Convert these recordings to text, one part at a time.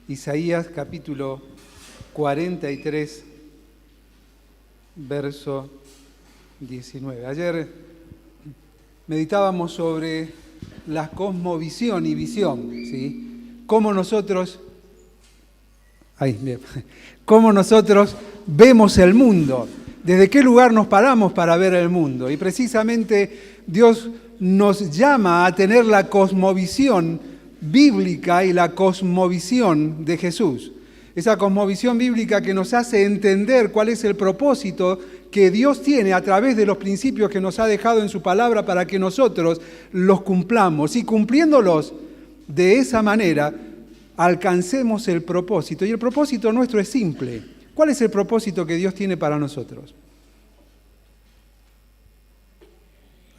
Isaías capítulo 43, verso 19. Ayer meditábamos sobre la cosmovisión y visión, ¿sí? Cómo nosotros vemos el mundo, desde qué lugar nos paramos para ver el mundo. Y precisamente Dios nos llama a tener la cosmovisión bíblica y la cosmovisión de Jesús. Esa cosmovisión bíblica que nos hace entender cuál es el propósito que Dios tiene a través de los principios que nos ha dejado en su palabra para que nosotros los cumplamos. Y cumpliéndolos de esa manera, alcancemos el propósito. Y el propósito nuestro es simple. ¿Cuál es el propósito que Dios tiene para nosotros?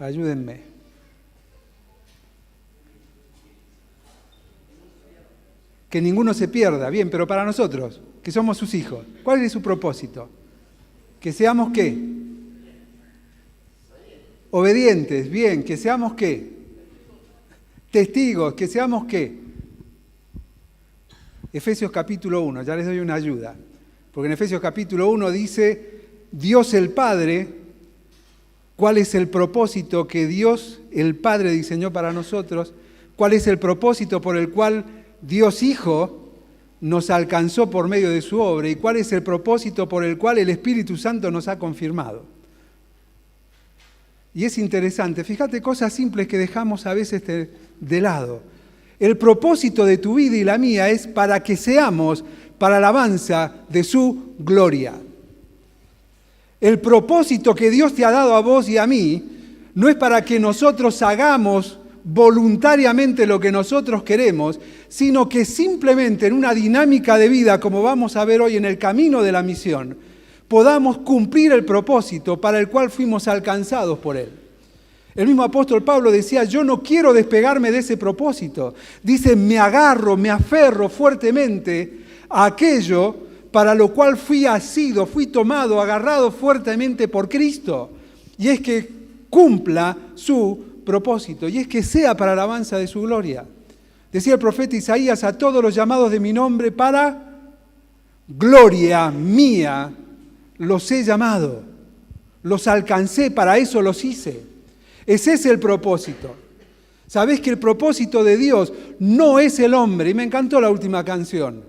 Ayúdenme. Que ninguno se pierda, bien, pero para nosotros, que somos sus hijos, ¿cuál es su propósito? Que seamos ¿qué? Obedientes, bien, que seamos ¿qué? Testigos, que seamos ¿qué? Efesios capítulo 1, ya les doy una ayuda, porque en Efesios capítulo 1 dice, Dios el Padre, ¿cuál es el propósito que Dios el Padre diseñó para nosotros? ¿Cuál es el propósito por el cual Dios Hijo nos alcanzó por medio de su obra y cuál es el propósito por el cual el Espíritu Santo nos ha confirmado? Y es interesante, fíjate cosas simples que dejamos a veces de lado. El propósito de tu vida y la mía es para que seamos para alabanza de su gloria. El propósito que Dios te ha dado a vos y a mí no es para que nosotros hagamos voluntariamente lo que nosotros queremos, sino que simplemente en una dinámica de vida, como vamos a ver hoy en el camino de la misión, podamos cumplir el propósito para el cual fuimos alcanzados por Él. El mismo apóstol Pablo decía, yo no quiero despegarme de ese propósito. Dice, me aferro fuertemente a aquello para lo cual fui asido, fui tomado, agarrado fuertemente por Cristo. Y es que cumpla su propósito, y es que sea para la alabanza de su gloria. Decía el profeta Isaías, a todos los llamados de mi nombre para gloria mía los he llamado, los alcancé, para eso los hice. Ese es el propósito. ¿Sabés que el propósito de Dios no es el hombre? Y me encantó la última canción.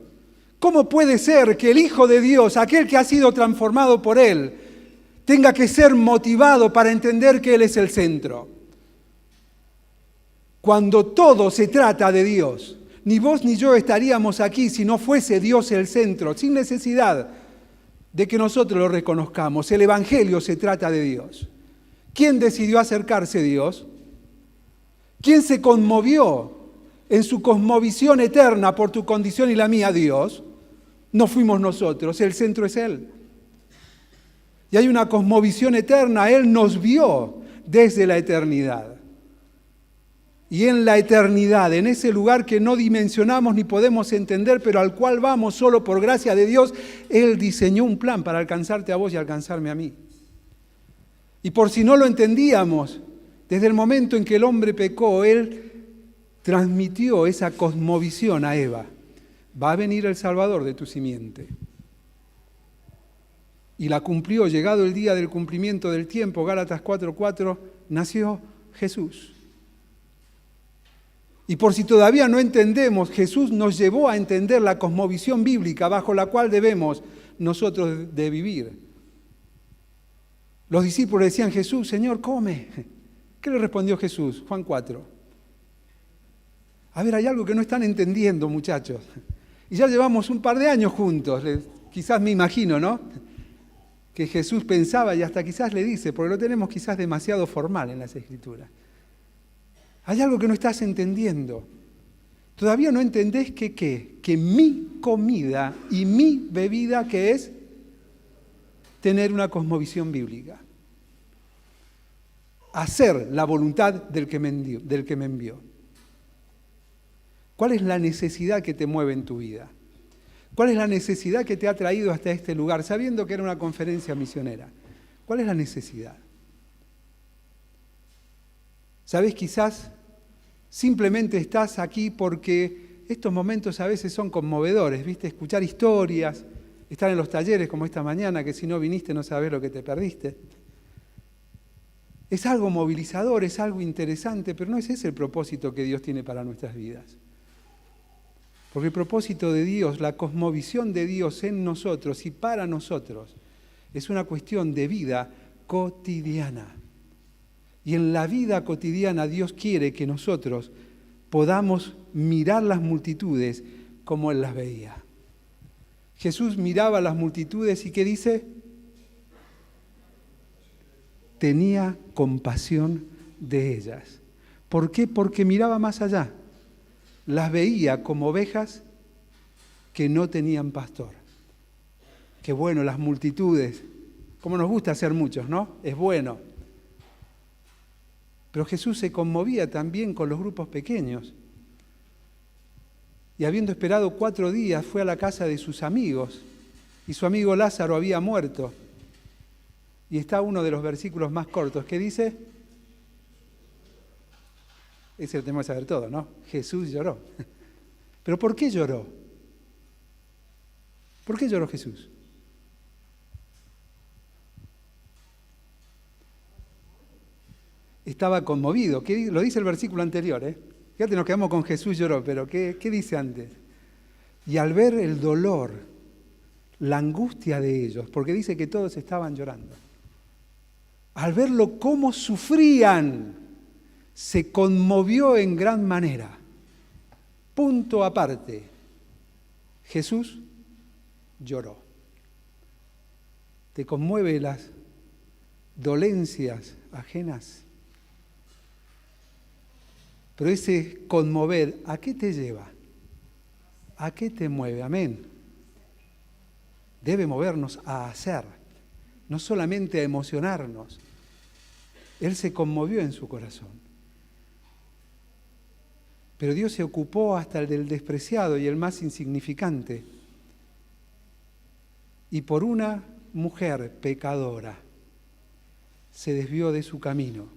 ¿Cómo puede ser que el Hijo de Dios, aquel que ha sido transformado por Él, tenga que ser motivado para entender que Él es el centro? Cuando todo se trata de Dios, ni vos ni yo estaríamos aquí si no fuese Dios el centro, sin necesidad de que nosotros lo reconozcamos. El Evangelio se trata de Dios. ¿Quién decidió acercarse a Dios? ¿Quién se conmovió en su cosmovisión eterna por tu condición y la mía, Dios? No fuimos nosotros, el centro es Él. Y hay una cosmovisión eterna, Él nos vio desde la eternidad. Y en la eternidad, en ese lugar que no dimensionamos ni podemos entender, pero al cual vamos solo por gracia de Dios, Él diseñó un plan para alcanzarte a vos y alcanzarme a mí. Y por si no lo entendíamos, desde el momento en que el hombre pecó, Él transmitió esa cosmovisión a Eva. Va a venir el Salvador de tu simiente. Y la cumplió, llegado el día del cumplimiento del tiempo, Gálatas 4:4, nació Jesús. Y por si todavía no entendemos, Jesús nos llevó a entender la cosmovisión bíblica bajo la cual debemos nosotros de vivir. Los discípulos decían, Jesús, Señor, come. ¿Qué le respondió Jesús? Juan 4. A ver, hay algo que no están entendiendo, muchachos. Y ya llevamos un par de años juntos, quizás me imagino, ¿no? Que Jesús pensaba y hasta quizás le dice, porque lo tenemos quizás demasiado formal en las Escrituras. Hay algo que no estás entendiendo. Todavía no entendés que mi comida y mi bebida, ¿qué es? Tener una cosmovisión bíblica. Hacer la voluntad del que me envió. ¿Cuál es la necesidad que te mueve en tu vida? ¿Cuál es la necesidad que te ha traído hasta este lugar, sabiendo que era una conferencia misionera? ¿Cuál es la necesidad? ¿Sabes? Quizás simplemente estás aquí porque estos momentos a veces son conmovedores, ¿viste? Escuchar historias, estar en los talleres como esta mañana, que si no viniste no sabés lo que te perdiste. Es algo movilizador, es algo interesante, pero no es ese el propósito que Dios tiene para nuestras vidas. Porque el propósito de Dios, la cosmovisión de Dios en nosotros y para nosotros, es una cuestión de vida cotidiana. Y en la vida cotidiana Dios quiere que nosotros podamos mirar las multitudes como Él las veía. Jesús miraba las multitudes y ¿qué dice? Tenía compasión de ellas. ¿Por qué? Porque miraba más allá. Las veía como ovejas que no tenían pastor. Qué bueno, las multitudes. Como nos gusta ser muchos, ¿no? Es bueno. Pero Jesús se conmovía también con los grupos pequeños. Y habiendo esperado 4 días, fue a la casa de sus amigos. Y su amigo Lázaro había muerto. Y está uno de los versículos más cortos, que dice, ese lo tenemos que saber todo, ¿no? Jesús lloró. ¿Pero por qué lloró? ¿Por qué lloró Jesús? Estaba conmovido. Lo dice el versículo anterior, ¿eh? Fíjate, nos quedamos con Jesús lloró, pero ¿qué dice antes? Y al ver el dolor, la angustia de ellos, porque dice que todos estaban llorando, al verlo cómo sufrían, se conmovió en gran manera. Punto aparte, Jesús lloró. ¿Te conmueve las dolencias ajenas? Pero ese conmover, ¿a qué te lleva? ¿A qué te mueve? Amén. Debe movernos a hacer, no solamente a emocionarnos. Él se conmovió en su corazón. Pero Dios se ocupó hasta el del despreciado y el más insignificante. Y por una mujer pecadora se desvió de su camino.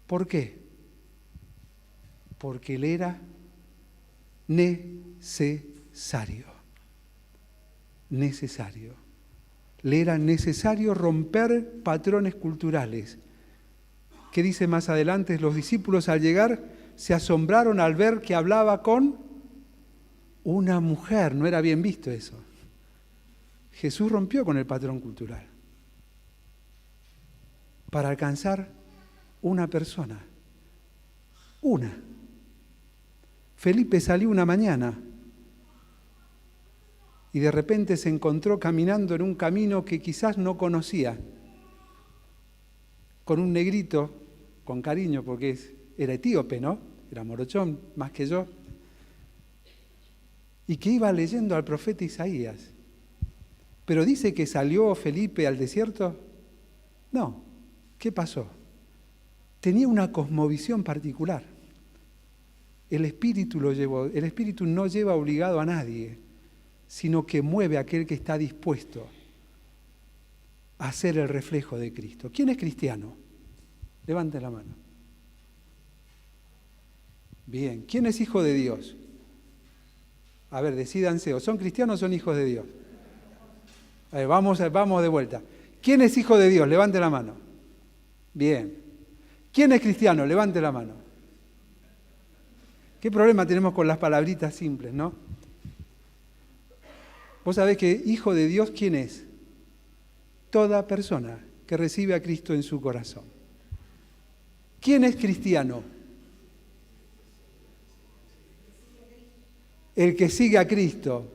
¿Por qué? Porque él era necesario. Necesario. Le era necesario romper patrones culturales. ¿Qué dice más adelante? Los discípulos al llegar se asombraron al ver que hablaba con una mujer. No era bien visto eso. Jesús rompió con el patrón cultural para alcanzar una persona. Una. Felipe salió una mañana y de repente se encontró caminando en un camino que quizás no conocía, con un negrito, con cariño, porque era etíope, ¿no? Era morochón, más que yo, y que iba leyendo al profeta Isaías. Pero dice que salió Felipe al desierto. No, ¿qué pasó? Tenía una cosmovisión particular. El Espíritu lo llevó. El Espíritu no lleva obligado a nadie, sino que mueve a aquel que está dispuesto a ser el reflejo de Cristo. ¿Quién es cristiano? Levanten la mano. Bien. ¿Quién es hijo de Dios? A ver, decídanse, ¿o son cristianos o son hijos de Dios? A ver, vamos de vuelta. ¿Quién es hijo de Dios? Levante la mano. Bien. ¿Quién es cristiano? Levante la mano. ¿Qué problema tenemos con las palabritas simples, no? Vos sabés que hijo de Dios, ¿quién es? Toda persona que recibe a Cristo en su corazón. ¿Quién es cristiano? El que sigue a Cristo,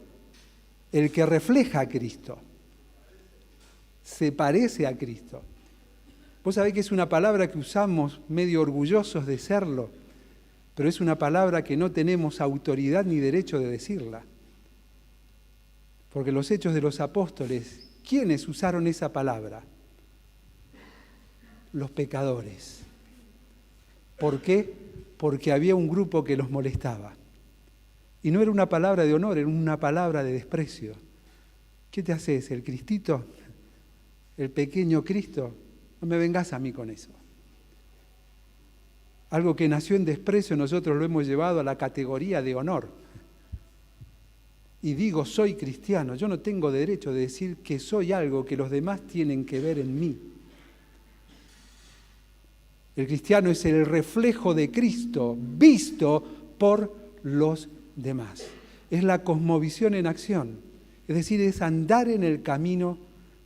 el que refleja a Cristo, se parece a Cristo. Vos sabés que es una palabra que usamos medio orgullosos de serlo, pero es una palabra que no tenemos autoridad ni derecho de decirla. Porque los Hechos de los Apóstoles, ¿quiénes usaron esa palabra? Los pecadores. ¿Por qué? Porque había un grupo que los molestaba. Y no era una palabra de honor, era una palabra de desprecio. ¿Qué te haces? ¿El Cristito? ¿El pequeño Cristo? No me vengas a mí con eso. Algo que nació en desprecio, nosotros lo hemos llevado a la categoría de honor. Y digo, soy cristiano. Yo no tengo derecho de decir que soy algo que los demás tienen que ver en mí. El cristiano es el reflejo de Cristo, visto por los demás. Es la cosmovisión en acción. Es decir, es andar en el camino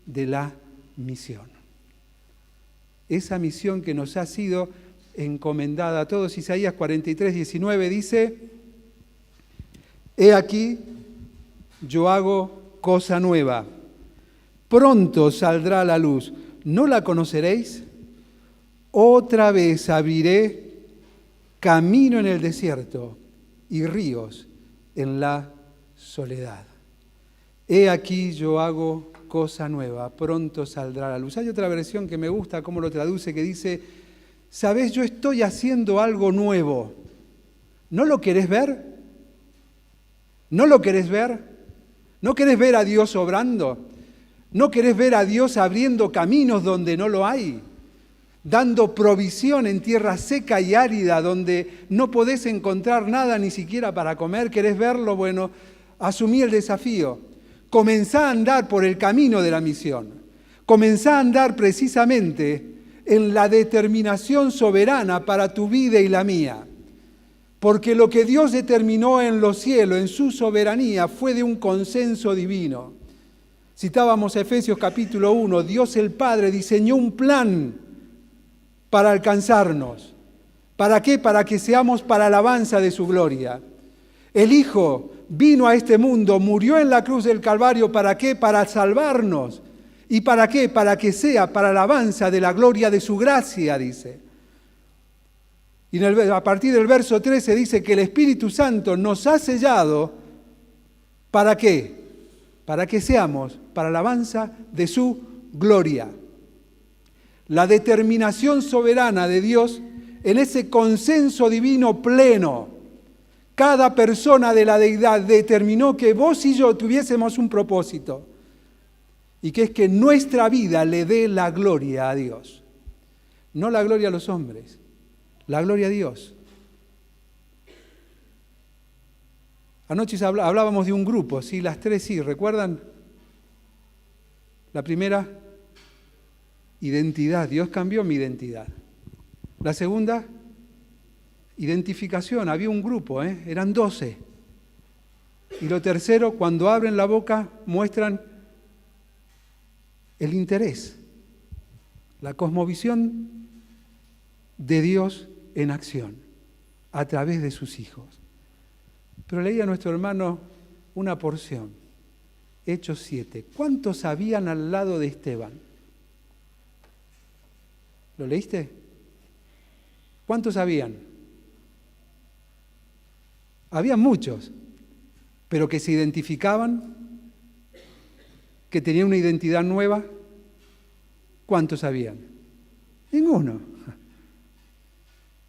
de la misión. Esa misión que nos ha sido encomendada a todos. Isaías 43, 19 dice: He aquí, yo hago cosa nueva. Pronto saldrá a la luz. ¿No la conoceréis? Otra vez abriré camino en el desierto y ríos en la soledad. He aquí, yo hago cosa nueva. Pronto saldrá a la luz. Hay otra versión que me gusta, cómo lo traduce, que dice: ¿Sabés? Yo estoy haciendo algo nuevo. ¿No lo querés ver? ¿No lo querés ver? ¿No querés ver a Dios obrando? ¿No querés ver a Dios abriendo caminos donde no lo hay? Dando provisión en tierra seca y árida donde no podés encontrar nada ni siquiera para comer. ¿Querés verlo? Bueno, asumí el desafío. Comenzá a andar por el camino de la misión. Comenzá a andar precisamente en la determinación soberana para tu vida y la mía. Porque lo que Dios determinó en los cielos, en su soberanía, fue de un consenso divino. Citábamos Efesios capítulo 1, Dios el Padre diseñó un plan para alcanzarnos. ¿Para qué? Para que seamos para alabanza de su gloria. El Hijo vino a este mundo, murió en la cruz del Calvario, ¿para qué? Para salvarnos. ¿Y para qué? Para que sea para alabanza de la gloria de su gracia, dice. Y a partir del verso 13 dice que el Espíritu Santo nos ha sellado, ¿para qué? Para que seamos para alabanza de su gloria. La determinación soberana de Dios en ese consenso divino pleno. Cada persona de la deidad determinó que vos y yo tuviésemos un propósito. Y que es que nuestra vida le dé la gloria a Dios. No la gloria a los hombres, la gloria a Dios. Anoche hablábamos de un grupo, ¿sí? Las tres sí, ¿recuerdan? La primera, identidad. Dios cambió mi identidad. La segunda, identificación. Había un grupo, eran 12. Y lo tercero, cuando abren la boca, muestran el interés, la cosmovisión de Dios en acción, a través de sus hijos. Pero leí a nuestro hermano una porción, Hechos 7. ¿Cuántos habían al lado de Esteban? ¿Lo leíste? ¿Cuántos habían? Había muchos, pero que se identificaban, que tenían una identidad nueva. ¿Cuántos habían? Ninguno.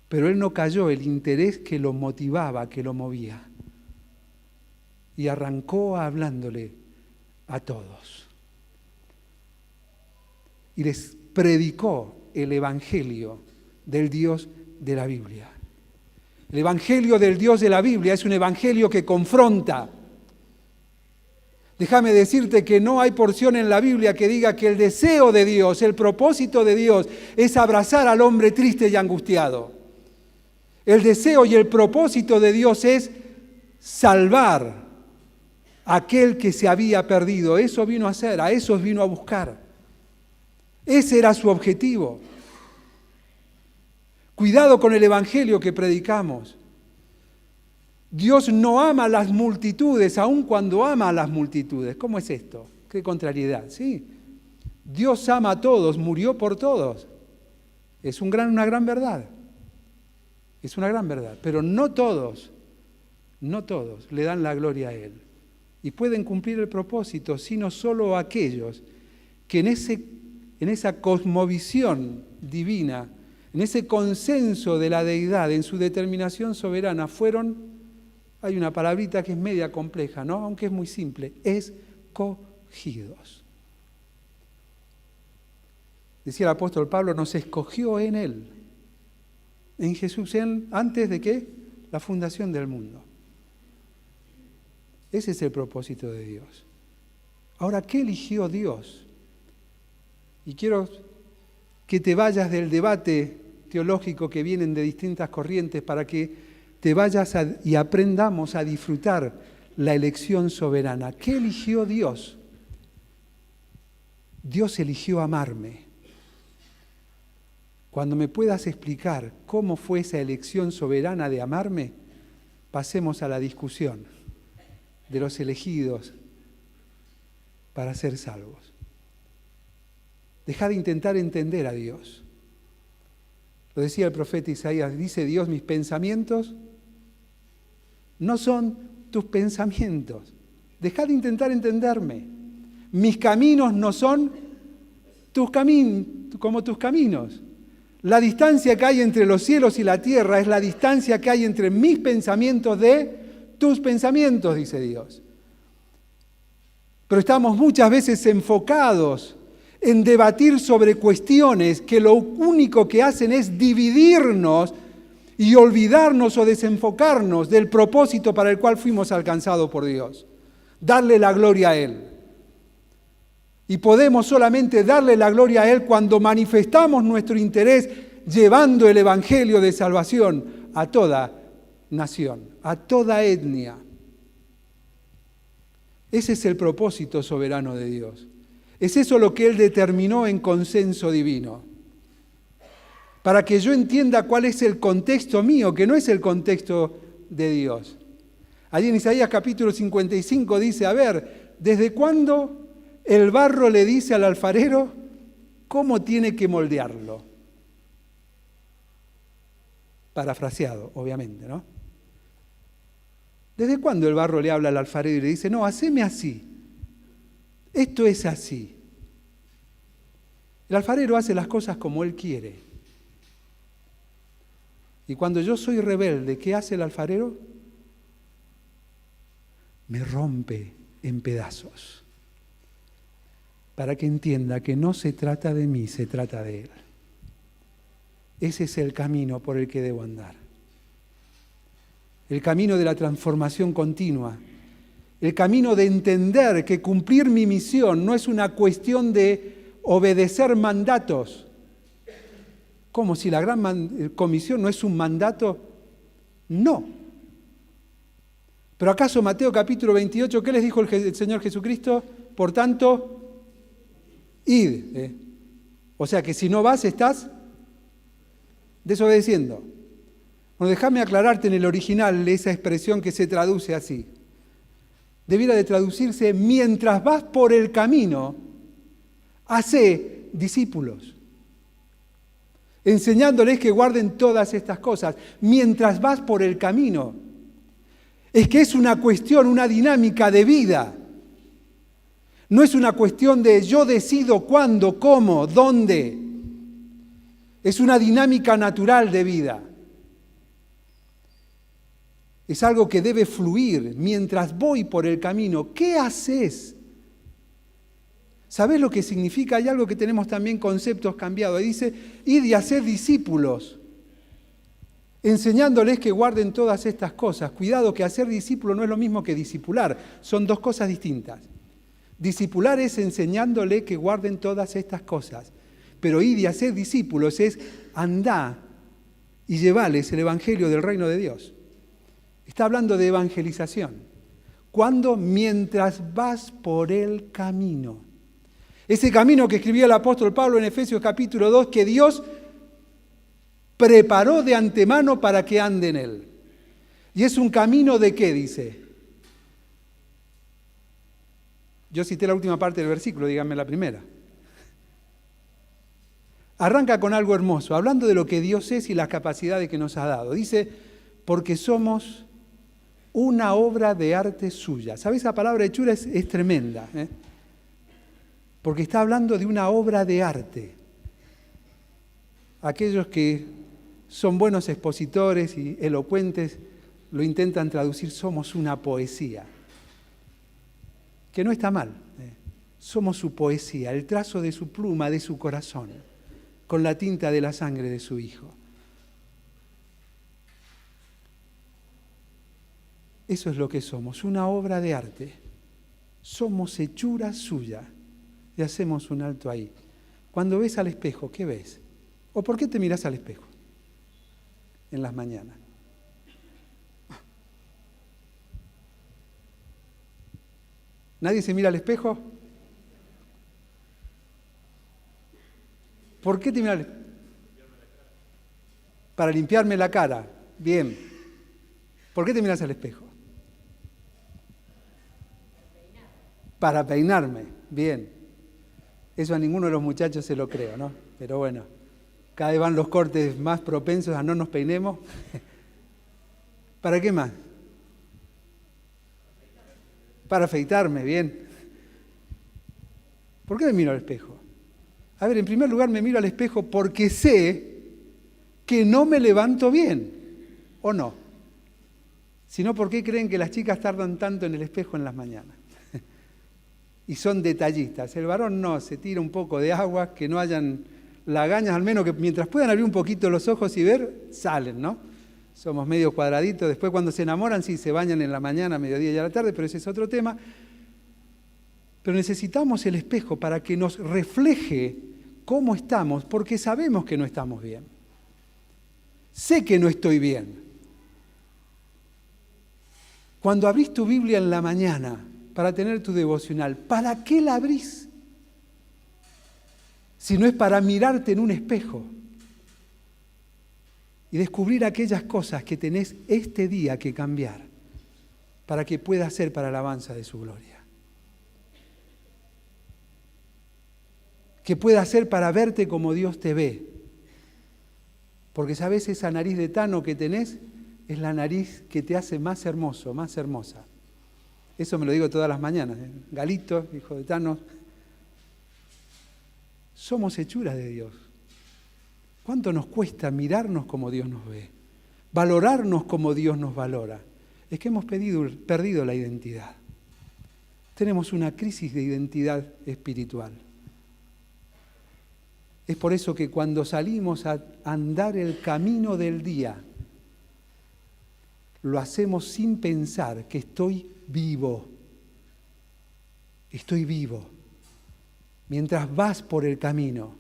Pero él no cayó, el interés que lo motivaba, que lo movía. Y arrancó hablándole a todos. Y les predicó el Evangelio del Dios de la Biblia. El Evangelio del Dios de la Biblia es un evangelio que confronta. Déjame decirte que no hay porción en la Biblia que diga que el deseo de Dios, el propósito de Dios es abrazar al hombre triste y angustiado. El deseo y el propósito de Dios es salvar a aquel que se había perdido. Eso vino a hacer, a esos vino a buscar. Ese era su objetivo. Cuidado con el evangelio que predicamos. Dios no ama a las multitudes, aun cuando ama a las multitudes. ¿Cómo es esto? Qué contrariedad, ¿sí? Dios ama a todos, murió por todos. Es una gran verdad. Es una gran verdad. Pero no todos le dan la gloria a Él. Y pueden cumplir el propósito, sino solo aquellos que en esa cosmovisión divina, en ese consenso de la deidad, en su determinación soberana, fueron Hay una palabrita que es media compleja, ¿no? Aunque es muy simple. Escogidos. Decía el apóstol Pablo, nos escogió en Él, en Jesús, antes de ¿qué? La fundación del mundo. Ese es el propósito de Dios. Ahora, ¿qué eligió Dios? Y quiero que te vayas del debate teológico que vienen de distintas corrientes para que te vayas y aprendamos a disfrutar la elección soberana. ¿Qué eligió Dios? Dios eligió amarme. Cuando me puedas explicar cómo fue esa elección soberana de amarme, pasemos a la discusión de los elegidos para ser salvos. Deja de intentar entender a Dios. Lo decía el profeta Isaías, dice Dios, mis pensamientos no son tus pensamientos. Deja de intentar entenderme. Mis caminos no son tus caminos, como tus caminos. La distancia que hay entre los cielos y la tierra es la distancia que hay entre mis pensamientos de tus pensamientos, dice Dios. Pero estamos muchas veces enfocados en debatir sobre cuestiones que lo único que hacen es dividirnos y olvidarnos o desenfocarnos del propósito para el cual fuimos alcanzados por Dios. Darle la gloria a Él. Y podemos solamente darle la gloria a Él cuando manifestamos nuestro interés llevando el evangelio de salvación a toda nación, a toda etnia. Ese es el propósito soberano de Dios. Es eso lo que Él determinó en consenso divino. Para que yo entienda cuál es el contexto mío, que no es el contexto de Dios. Allí en Isaías capítulo 55 dice, a ver, ¿desde cuándo el barro le dice al alfarero cómo tiene que moldearlo? Parafraseado, obviamente, ¿no? ¿Desde cuándo el barro le habla al alfarero y le dice, no, haceme así? Esto es así. El alfarero hace las cosas como él quiere. Y cuando yo soy rebelde, ¿qué hace el alfarero? Me rompe en pedazos. Para que entienda que no se trata de mí, se trata de Él. Ese es el camino por el que debo andar. El camino de la transformación continua. El camino de entender que cumplir mi misión no es una cuestión de obedecer mandatos. ¿Cómo? Si la gran comisión no es un mandato. No. Pero ¿acaso Mateo capítulo 28, qué les dijo el Señor Jesucristo? Por tanto, id. O sea que si no vas, estás desobedeciendo. Bueno, déjame aclararte en el original esa expresión que se traduce así. Debiera de traducirse, mientras vas por el camino, hacé discípulos, enseñándoles que guarden todas estas cosas. Mientras vas por el camino, es que es una cuestión, una dinámica de vida. No es una cuestión de yo decido cuándo, cómo, dónde. Es una dinámica natural de vida. Es algo que debe fluir mientras voy por el camino. ¿Qué haces? ¿Sabés lo que significa? Hay algo que tenemos también conceptos cambiados. Dice, id y haced discípulos, enseñándoles que guarden todas estas cosas. Cuidado, que hacer discípulo no es lo mismo que discipular. Son dos cosas distintas. Discipular es enseñándole que guarden todas estas cosas. Pero id y haced discípulos es andá y llevarles el evangelio del reino de Dios. Está hablando de evangelización. ¿Cuándo? Mientras vas por el camino. Ese camino que escribía el apóstol Pablo en Efesios capítulo 2, que Dios preparó de antemano para que ande en él. Y es un camino de ¿qué dice? Yo cité la última parte del versículo, díganme la primera. Arranca con algo hermoso, hablando de lo que Dios es y las capacidades que nos ha dado. Dice, porque somos una obra de arte suya. ¿Sabes? Esa palabra hechura es tremenda, porque está hablando de una obra de arte. Aquellos que son buenos expositores y elocuentes lo intentan traducir, somos una poesía, que no está mal. Somos su poesía, el trazo de su pluma, de su corazón, con la tinta de la sangre de su Hijo. Eso es lo que somos, una obra de arte. Somos hechura suya. Y hacemos un alto ahí. Cuando ves al espejo, ¿qué ves? ¿O por qué te miras al espejo en las mañanas? ¿Nadie se mira al espejo? ¿Por qué te miras al espejo? Para limpiarme la cara. Bien. ¿Por qué te miras al espejo? Para peinarme. Bien. Eso a ninguno de los muchachos se lo creo, ¿no? Pero bueno, cada vez van los cortes más propensos a no nos peinemos. ¿Para qué más? Para afeitarme, bien. ¿Por qué me miro al espejo? A ver, en primer lugar me miro al espejo porque sé que no me levanto bien, ¿o no? Si no, ¿por qué creen que las chicas tardan tanto en el espejo en las mañanas? Y son detallistas. El varón no, se tira un poco de agua, que no hayan lagañas, al menos que mientras puedan abrir un poquito los ojos y ver, salen, ¿no? Somos medio cuadraditos. Después cuando se enamoran, sí, se bañan en la mañana, mediodía y a la tarde, pero ese es otro tema. Pero necesitamos el espejo para que nos refleje cómo estamos, porque sabemos que no estamos bien. Sé que no estoy bien. Cuando abrís tu Biblia en la mañana para tener tu devocional, ¿para qué la abrís? Si no es para mirarte en un espejo y descubrir aquellas cosas que tenés este día que cambiar para que pueda ser para la alabanza de su gloria. Que pueda ser para verte como Dios te ve. Porque sabes, esa nariz de Tano que tenés es la nariz que te hace más hermoso, más hermosa. Eso me lo digo todas las mañanas. Galito, hijo de Tano. Somos hechuras de Dios. ¿Cuánto nos cuesta mirarnos como Dios nos ve? Valorarnos como Dios nos valora. Es que hemos perdido la identidad. Tenemos una crisis de identidad espiritual. Es por eso que cuando salimos a andar el camino del día, lo hacemos sin pensar que estoy vivo. Estoy vivo. Mientras vas por el camino,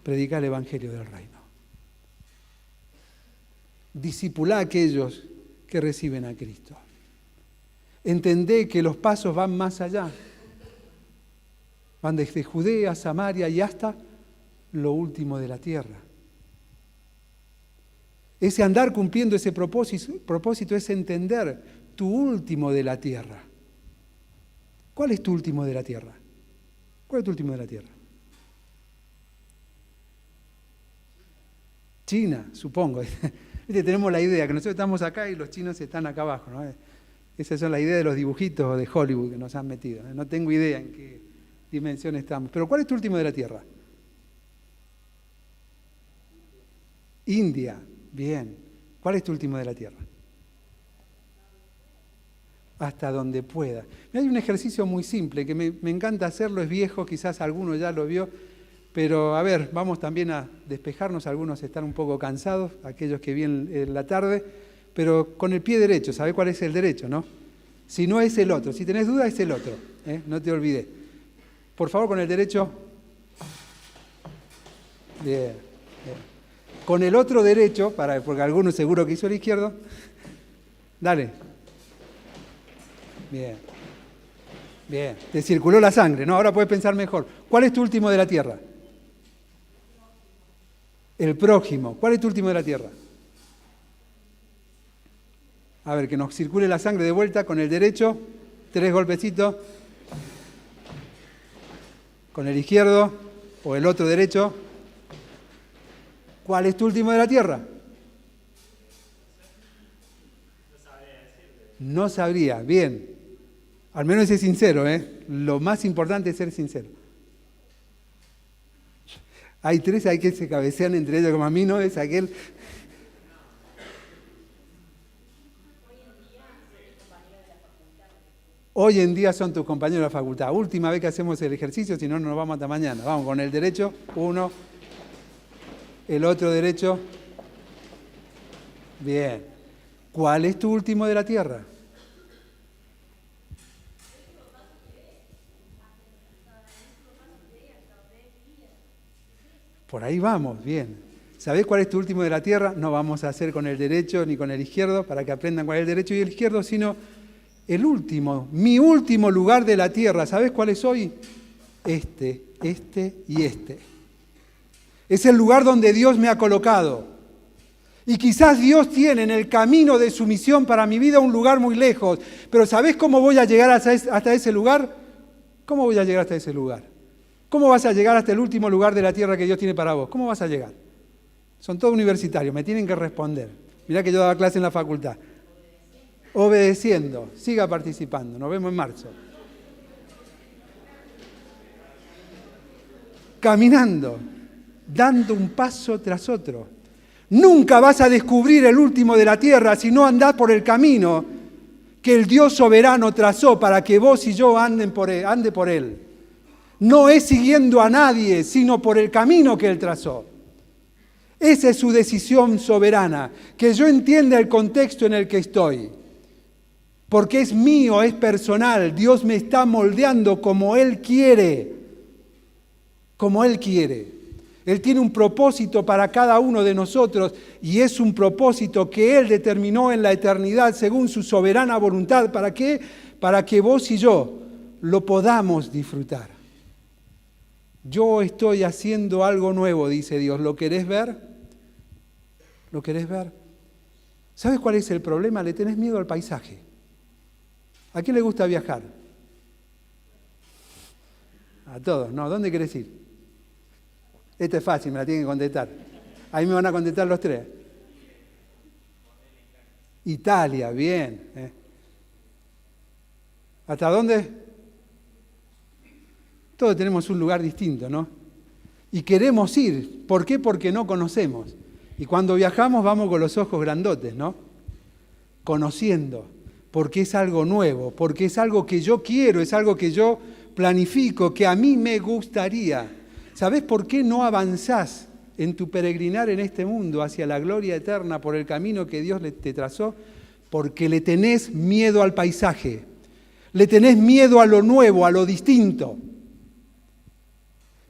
predica el Evangelio del Reino. Discipulá a aquellos que reciben a Cristo. Entendé que los pasos van más allá. Van desde Judea, Samaria y hasta lo último de la tierra. Ese andar cumpliendo ese propósito es entender tu último de la tierra. ¿Cuál es tu último de la tierra? ¿Cuál es tu último de la tierra? China, supongo. Tenemos la idea que nosotros estamos acá y los chinos están acá abajo, ¿no? Esas son las ideas de los dibujitos de Hollywood que nos han metido. No tengo idea en qué dimensión estamos. Pero ¿cuál es tu último de la tierra? India. Bien. ¿Cuál es tu último de la tierra? Hasta donde pueda. Hay un ejercicio muy simple que me encanta hacerlo, es viejo, quizás alguno ya lo vio, pero a ver, vamos también a despejarnos, algunos están un poco cansados, aquellos que vienen en la tarde, pero con el pie derecho, ¿sabe cuál es el derecho, no? Si no es el otro, si tenés duda es el otro, no te olvides. Por favor, con el derecho. Bien, bien. Con el otro derecho, porque alguno seguro que hizo el izquierdo, dale. Bien, bien, te circuló la sangre, ¿no? Ahora puedes pensar mejor. ¿Cuál es tu último de la tierra? El prójimo. ¿Cuál es tu último de la tierra? A ver, que nos circule la sangre de vuelta con el derecho, 3 golpecitos. Con el izquierdo o el otro derecho. ¿Cuál es tu último de la tierra? No sabría, bien. Al menos es sincero, ¿eh? Lo más importante es ser sincero. Hay 3 ahí que se cabecean entre ellos, como a mí no es aquel. Hoy en día son tus compañeros de la facultad. Última vez que hacemos el ejercicio, si no, no nos vamos hasta mañana. Vamos con el derecho, uno. El otro derecho. Bien. ¿Cuál es tu último de la tierra? Por ahí vamos, bien. ¿Sabés cuál es tu último de la tierra? No vamos a hacer con el derecho ni con el izquierdo para que aprendan cuál es el derecho y el izquierdo, sino el último, mi último lugar de la tierra. ¿Sabés cuál es hoy? Este y este. Es el lugar donde Dios me ha colocado. Y quizás Dios tiene en el camino de su misión para mi vida un lugar muy lejos. Pero ¿sabés cómo voy a llegar hasta ese lugar? ¿Cómo voy a llegar hasta ese lugar? ¿Cómo vas a llegar hasta el último lugar de la tierra que Dios tiene para vos? ¿Cómo vas a llegar? Son todos universitarios, me tienen que responder. Mirá que yo daba clase en la facultad. Obedeciendo, siga participando. Nos vemos en marzo. Caminando, dando un paso tras otro. Nunca vas a descubrir el último de la tierra si no andás por el camino que el Dios soberano trazó para que vos y yo ande por él. No es siguiendo a nadie, sino por el camino que Él trazó. Esa es su decisión soberana, que yo entienda el contexto en el que estoy. Porque es mío, es personal. Dios me está moldeando como Él quiere. Como Él quiere. Él tiene un propósito para cada uno de nosotros y es un propósito que Él determinó en la eternidad según su soberana voluntad. ¿Para qué? Para que vos y yo lo podamos disfrutar. Yo estoy haciendo algo nuevo, dice Dios. ¿Lo querés ver? ¿Lo querés ver? ¿Sabes cuál es el problema? Le tenés miedo al paisaje. ¿A quién le gusta viajar? A todos, ¿no? ¿Dónde querés ir? Esta es fácil, me la tienen que contestar. Ahí me van a contestar los tres. Italia, bien. ¿Hasta dónde? Todos tenemos un lugar distinto, ¿no? Y queremos ir. ¿Por qué? Porque no conocemos. Y cuando viajamos vamos con los ojos grandotes, ¿no? Conociendo. Porque es algo nuevo, porque es algo que yo quiero, es algo que yo planifico, que a mí me gustaría. ¿Sabés por qué no avanzás en tu peregrinar en este mundo hacia la gloria eterna por el camino que Dios te trazó? Porque le tenés miedo al paisaje, le tenés miedo a lo nuevo, a lo distinto.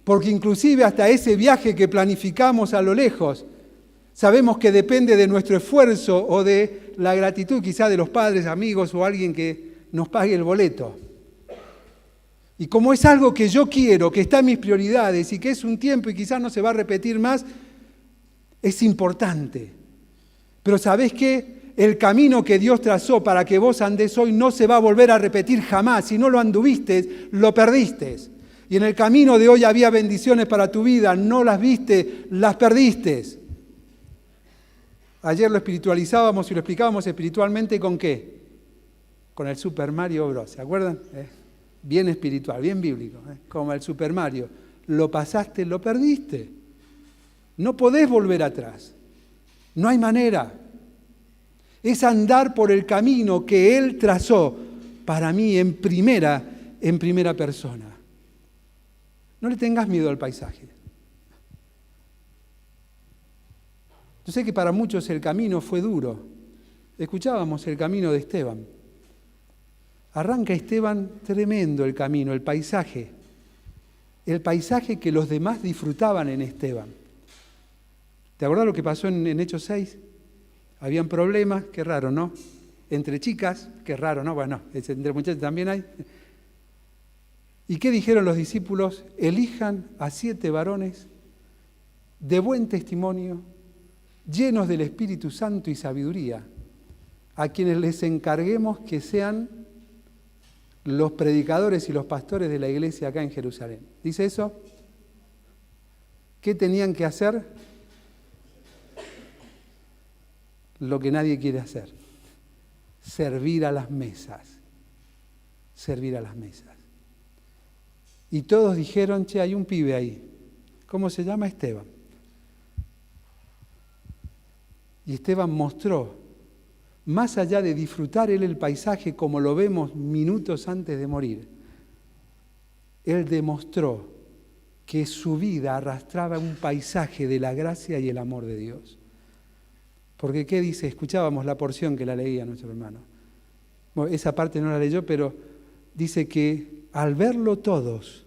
Porque inclusive hasta ese viaje que planificamos a lo lejos, sabemos que depende de nuestro esfuerzo o de la gratitud quizá de los padres, amigos o alguien que nos pague el boleto. Y como es algo que yo quiero, que está en mis prioridades y que es un tiempo y quizás no se va a repetir más, es importante. Pero ¿sabés qué? El camino que Dios trazó para que vos andés hoy no se va a volver a repetir jamás. Si no lo anduviste, lo perdiste. Y en el camino de hoy había bendiciones para tu vida, no las viste, las perdiste. Ayer lo espiritualizábamos y lo explicábamos espiritualmente ¿con qué? Con el Super Mario Bros. ¿Se acuerdan? Bien espiritual, bien bíblico, como el Super Mario. Lo pasaste, lo perdiste. No podés volver atrás. No hay manera. Es andar por el camino que Él trazó para mí en primera persona. No le tengas miedo al paisaje. Yo sé que para muchos el camino fue duro. Escuchábamos el camino de Esteban. Arranca Esteban tremendo el camino, el paisaje que los demás disfrutaban en Esteban. ¿Te acordás lo que pasó en Hechos 6? Habían problemas, qué raro, ¿no? Entre chicas, qué raro, ¿no? Bueno, entre muchachos también hay. ¿Y qué dijeron los discípulos? Elijan a 7 varones de buen testimonio, llenos del Espíritu Santo y sabiduría, a quienes les encarguemos que sean los predicadores y los pastores de la iglesia acá en Jerusalén. ¿Dice eso? ¿Qué tenían que hacer? Lo que nadie quiere hacer. Servir a las mesas. Servir a las mesas. Y todos dijeron, che, hay un pibe ahí. ¿Cómo se llama? Esteban. Y Esteban mostró más allá de disfrutar él el paisaje como lo vemos minutos antes de morir, él demostró que su vida arrastraba un paisaje de la gracia y el amor de Dios. Porque ¿qué dice? Escuchábamos la porción que la leía nuestro hermano. Bueno, esa parte no la leyó, pero dice que al verlo todos,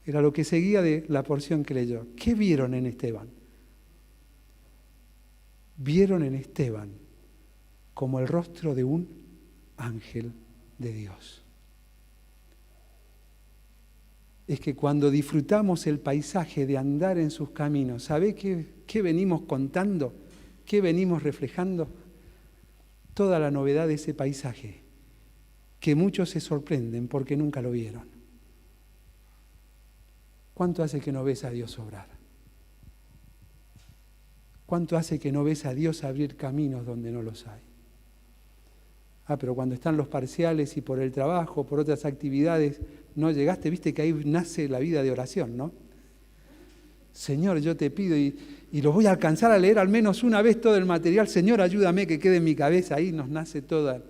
era lo que seguía de la porción que leyó. ¿Qué vieron en Esteban? Vieron en Esteban como el rostro de un ángel de Dios. Es que cuando disfrutamos el paisaje de andar en sus caminos, ¿sabe qué venimos contando? ¿Qué venimos reflejando? Toda la novedad de ese paisaje, que muchos se sorprenden porque nunca lo vieron. ¿Cuánto hace que no ves a Dios obrar? ¿Cuánto hace que no ves a Dios abrir caminos donde no los hay? Pero cuando están los parciales y por el trabajo, por otras actividades, no llegaste, viste que ahí nace la vida de oración, ¿no? Señor, yo te pido y lo voy a alcanzar a leer al menos una vez todo el material. Señor, ayúdame que quede en mi cabeza, ahí nos nace toda.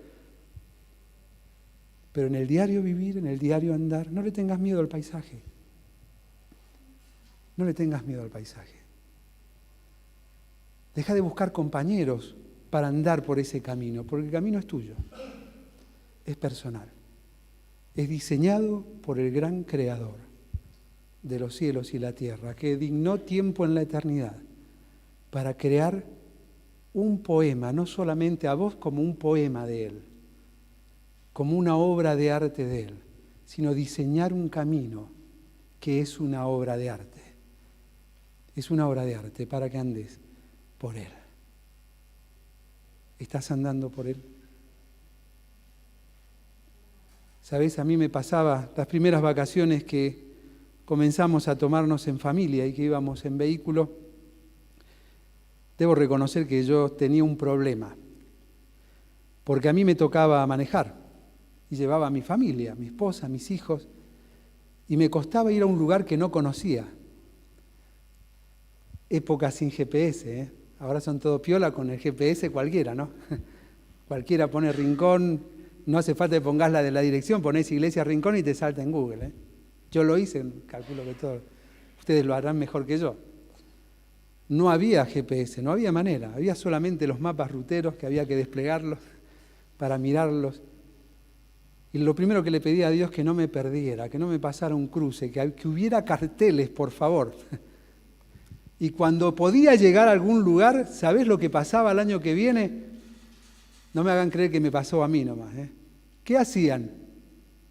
Pero en el diario vivir, en el diario andar, no le tengas miedo al paisaje. No le tengas miedo al paisaje. Deja de buscar compañeros para andar por ese camino, porque el camino es tuyo, es personal, es diseñado por el gran creador de los cielos y la tierra, que dignó tiempo en la eternidad para crear un poema, no solamente a vos como un poema de Él, como una obra de arte de Él, sino diseñar un camino que es una obra de arte. Es una obra de arte para que andes por Él. ¿Estás andando por Él? ¿Sabés? A mí me pasaba las primeras vacaciones que comenzamos a tomarnos en familia y que íbamos en vehículo. Debo reconocer que yo tenía un problema, porque a mí me tocaba manejar y llevaba a mi familia, a mi esposa, a mis hijos, y me costaba ir a un lugar que no conocía. Época sin GPS, ¿eh? Ahora son todo piola con el GPS cualquiera, ¿no? Cualquiera pone Rincón, no hace falta que pongas la de la dirección, ponés Iglesia Rincón y te salta en Google, ¿eh? Yo lo hice, calculo que todos ustedes lo harán mejor que yo. No había GPS, no había manera, había solamente los mapas ruteros que había que desplegarlos para mirarlos. Y lo primero que le pedí a Dios que no me perdiera, que no me pasara un cruce, que hubiera carteles, por favor. Y cuando podía llegar a algún lugar, ¿sabés lo que pasaba el año que viene? No me hagan creer que me pasó a mí nomás, ¿eh? ¿Qué hacían?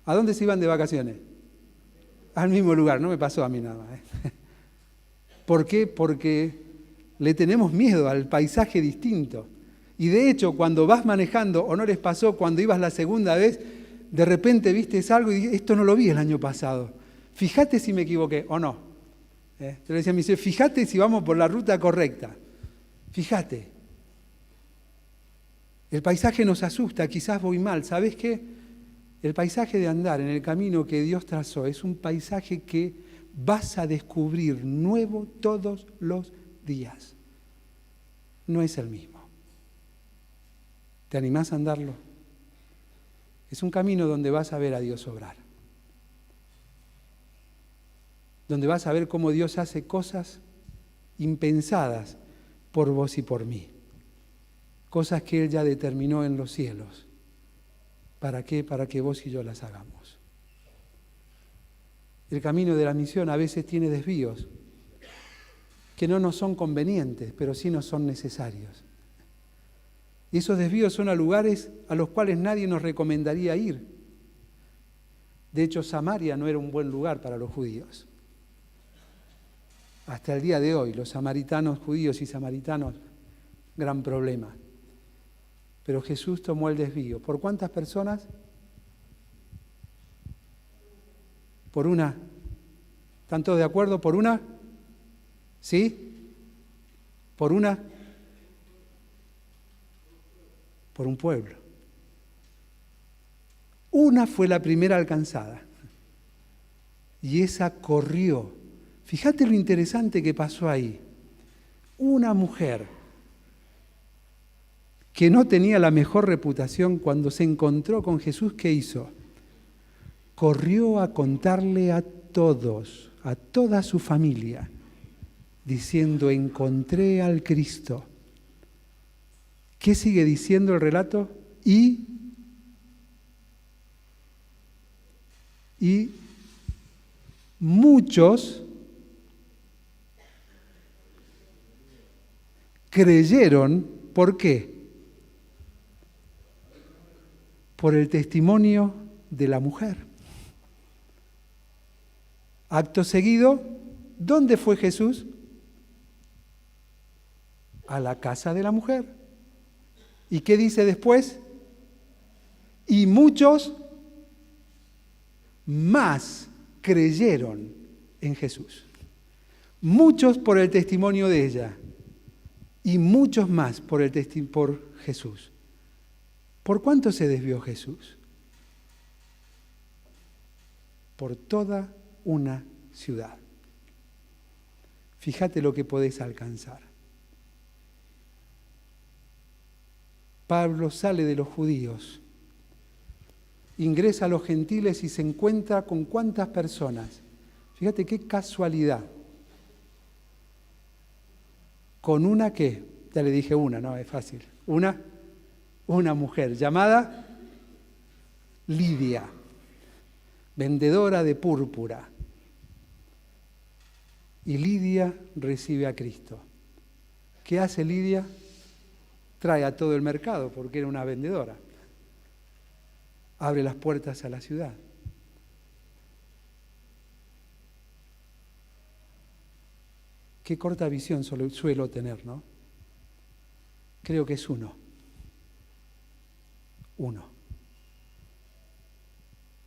¿A dónde se iban de vacaciones? Al mismo lugar, no me pasó a mí nada más, ¿eh? ¿Por qué? Porque le tenemos miedo al paisaje distinto. Y de hecho, cuando vas manejando, o no les pasó, cuando ibas la segunda vez, de repente viste algo y dije, esto no lo vi el año pasado. Fíjate si me equivoqué o no. Yo le decía a mi señor, fíjate si vamos por la ruta correcta. Fíjate. El paisaje nos asusta, quizás voy mal. ¿Sabes qué? El paisaje de andar en el camino que Dios trazó es un paisaje que vas a descubrir nuevo todos los días. No es el mismo. ¿Te animás a andarlo? Es un camino donde vas a ver a Dios obrar. Donde vas a ver cómo Dios hace cosas impensadas por vos y por mí. Cosas que Él ya determinó en los cielos. ¿Para qué? Para que vos y yo las hagamos. El camino de la misión a veces tiene desvíos que no nos son convenientes, pero sí nos son necesarios. Y esos desvíos son a lugares a los cuales nadie nos recomendaría ir. De hecho, Samaria no era un buen lugar para los judíos. Hasta el día de hoy, los samaritanos, judíos y samaritanos, gran problema. Pero Jesús tomó el desvío. ¿Por cuántas personas? Por una. ¿Están todos de acuerdo? ¿Por una? ¿Sí? ¿Por una? Por un pueblo. Una fue la primera alcanzada. Y esa corrió. Fíjate lo interesante que pasó ahí. Una mujer que no tenía la mejor reputación, cuando se encontró con Jesús, ¿qué hizo? Corrió a contarle a todos, a toda su familia, diciendo: encontré al Cristo. ¿Qué sigue diciendo el relato? Y muchos creyeron. ¿Por qué? Por el testimonio de la mujer. Acto seguido, ¿dónde fue Jesús? A la casa de la mujer. ¿Y qué dice después? Y muchos más creyeron en Jesús. Muchos por el testimonio de ella y muchos más por Jesús. ¿Por cuánto se desvió Jesús? Por toda una ciudad. Fíjate lo que podés alcanzar. Pablo sale de los judíos, ingresa a los gentiles y se encuentra con cuántas personas. Fíjate qué casualidad. Con una que, ya le dije una, no, es fácil. Una mujer llamada Lidia, vendedora de púrpura. Y Lidia recibe a Cristo. ¿Qué hace Lidia? Trae a todo el mercado, porque era una vendedora. Abre las puertas a la ciudad. Qué corta visión suelo tener, ¿no? Creo que es uno.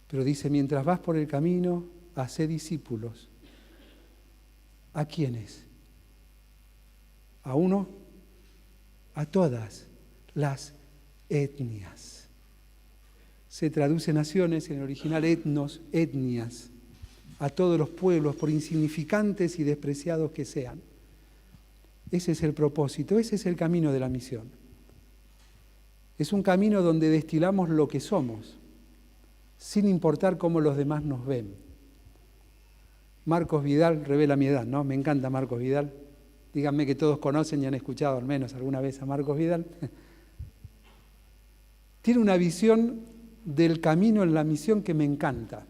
Pero dice: mientras vas por el camino, hacé discípulos. ¿A quiénes? ¿A uno? A todas las etnias. Se traduce naciones, en el original etnos, etnias. A todos los pueblos, por insignificantes y despreciados que sean. Ese es el propósito, ese es el camino de la misión. Es un camino donde destilamos lo que somos, sin importar cómo los demás nos ven. Marcos Vidal revela mi edad, ¿no? Me encanta Marcos Vidal. Díganme que todos conocen y han escuchado al menos alguna vez a Marcos Vidal. Tiene una visión del camino en la misión que me encanta.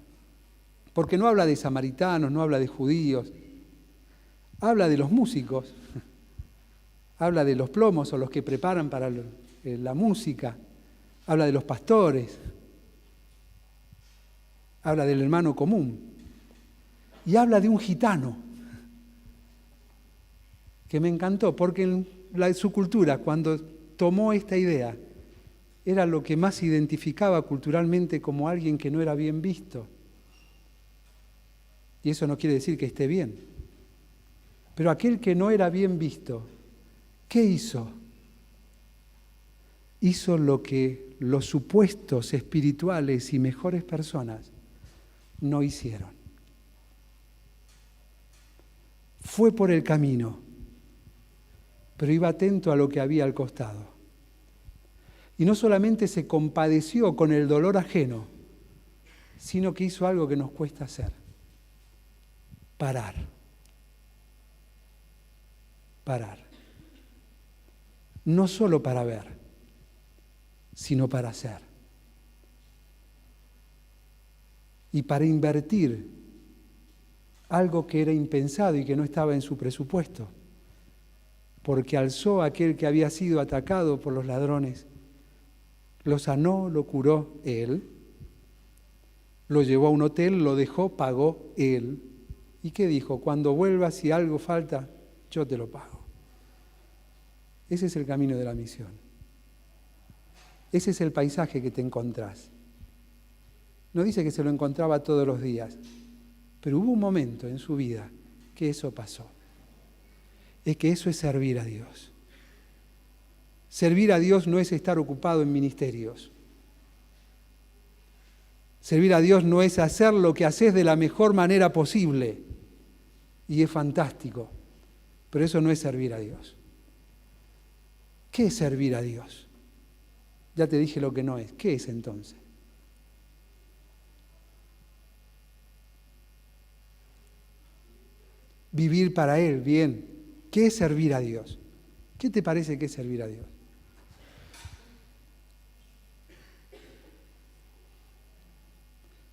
Porque no habla de samaritanos, no habla de judíos, habla de los músicos, habla de los plomos o los que preparan para la música, habla de los pastores, habla del hermano común y habla de un gitano que me encantó, porque en su cultura, cuando tomó esta idea, era lo que más identificaba culturalmente como alguien que no era bien visto. Y eso no quiere decir que esté bien. Pero aquel que no era bien visto, ¿qué hizo? Hizo lo que los supuestos espirituales y mejores personas no hicieron. Fue por el camino, pero iba atento a lo que había al costado. Y no solamente se compadeció con el dolor ajeno, sino que hizo algo que nos cuesta hacer. Parar. No solo para ver, sino para hacer. Y para invertir algo que era impensado y que no estaba en su presupuesto. Porque alzó a aquel que había sido atacado por los ladrones, lo sanó, lo curó él, lo llevó a un hotel, lo dejó, pagó él. ¿Y qué dijo? Cuando vuelvas, si algo falta, yo te lo pago. Ese es el camino de la misión. Ese es el paisaje que te encontrás. No dice que se lo encontraba todos los días, pero hubo un momento en su vida que eso pasó. Es que eso es servir a Dios. Servir a Dios no es estar ocupado en ministerios. Servir a Dios no es hacer lo que haces de la mejor manera posible. Y es fantástico, pero eso no es servir a Dios. ¿Qué es servir a Dios? Ya te dije lo que no es. ¿Qué es entonces? Vivir para Él, bien. ¿Qué es servir a Dios? ¿Qué te parece que es servir a Dios?